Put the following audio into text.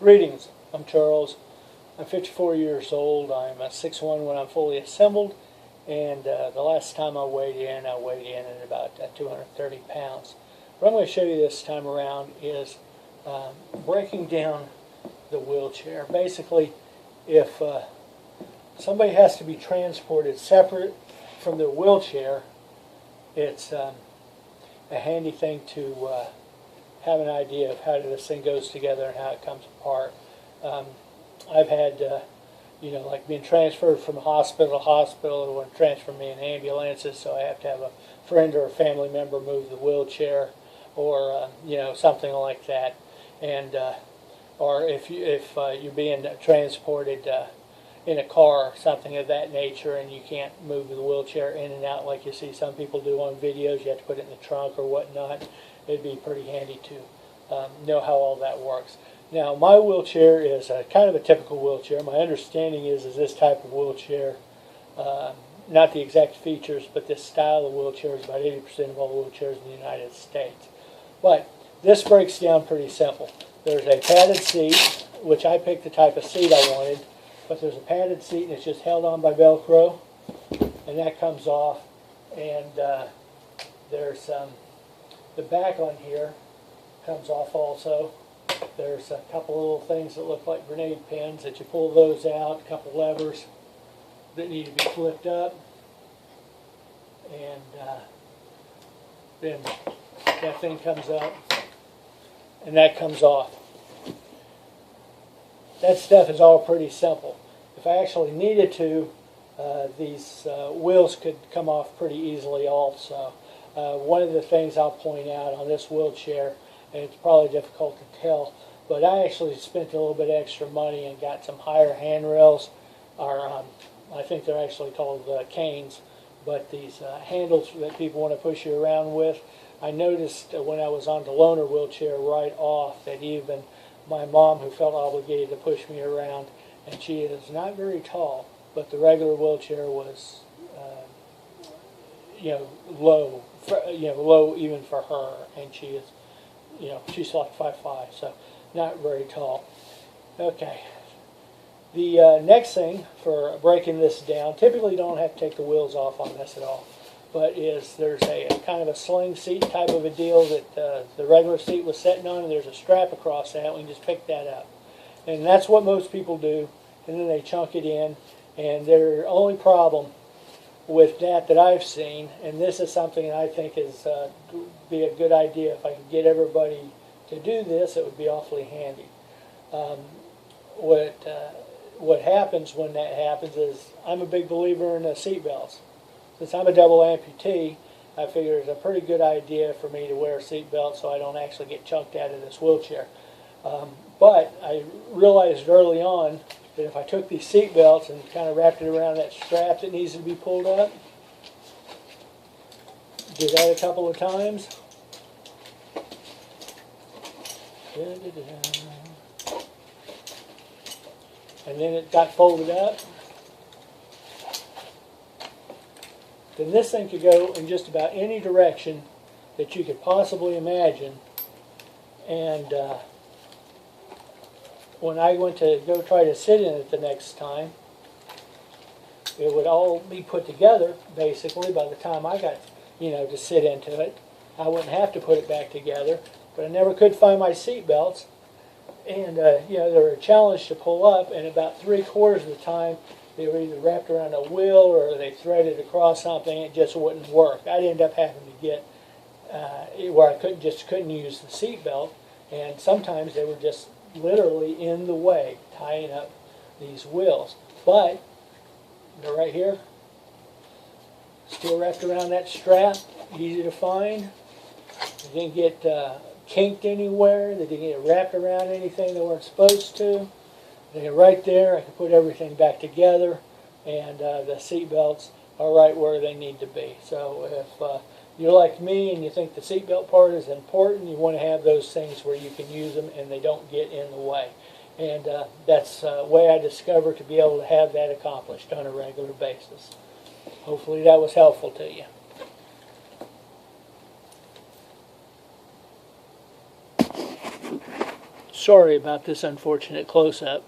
Greetings, I'm Charles. I'm 54 years old. I'm a 6'1" when I'm fully assembled, and the last time I weighed in at about 230 pounds. What I'm going to show you this time around is breaking down the wheelchair. Basically, if somebody has to be transported separate from their wheelchair, it's a handy thing to have an idea of how this thing goes together and how it comes apart. I've had, like being transferred from hospital to hospital, or transfer me in ambulances, so I have to have a friend or a family member move the wheelchair, or something like that. And or if you're being transported in a car, something of that nature, and you can't move the wheelchair in and out like you see some people do on videos, you have to put it in the trunk or whatnot. It'd be pretty handy to know how all that works. Now, my wheelchair is kind of a typical wheelchair. My understanding is this type of wheelchair, not the exact features, but this style of wheelchair is about 80% of all wheelchairs in the United States. But this breaks down pretty simple. There's a padded seat, which I picked the type of seat I wanted, but there's a padded seat and it's just held on by Velcro, and that comes off. And there's the back on here comes off also. There's a couple little things that look like grenade pins that you pull those out, a couple levers that need to be flipped up, and then that thing comes up and that comes off. That stuff is all pretty simple. If I actually needed to, these wheels could come off pretty easily also. One of the things I'll point out on this wheelchair, and it's probably difficult to tell, but I actually spent a little bit extra money and got some higher handrails, or I think they're actually called canes, but these handles that people want to push you around with. I noticed when I was on the loaner wheelchair right off that even my mom, who felt obligated to push me around, and she is not very tall, but the regular wheelchair was low even for her, and she is, she's like 5'5", so not very tall. Okay. The next thing for breaking this down, typically you don't have to take the wheels off on this at all, but there's a kind of a sling seat type of a deal that the regular seat was sitting on, and there's a strap across that. We can just pick that up. And that's what most people do, and then they chunk it in. And their only problem with that I've seen, and this is something I think is be a good idea if I could get everybody to do this, it would be awfully handy. What happens when that happens is, I'm a big believer in seat belts. Since I'm a double amputee, I figure it's a pretty good idea for me to wear a seat belt so I don't actually get chunked out of this wheelchair. But I realized early on that if I took these seat belts and kind of wrapped it around that strap that needs to be pulled up, did that a couple of times, and then it got folded up, then this thing could go in just about any direction that you could possibly imagine. And when I went to go try to sit in it the next time, it would all be put together basically by the time I got to sit into it. I wouldn't have to put it back together, but I never could find my seat belts, and they were a challenge to pull up, and about 3/4 of the time they were either wrapped around a wheel or they threaded across something. It just wouldn't work. I'd end up having to get where I couldn't use the seat belt, and sometimes they were just literally in the way, tying up these wheels. But they're right here, still wrapped around that strap, easy to find. They didn't get kinked anywhere. They didn't get wrapped around anything they weren't supposed to. They're right there. I can put everything back together, and the seat belts are right where they need to be. So if you're like me and you think the seat belt part is important, you want to have those things where you can use them and they don't get in the way. And that's a way I discovered to be able to have that accomplished on a regular basis. Hopefully that was helpful to you. Sorry about this unfortunate close-up.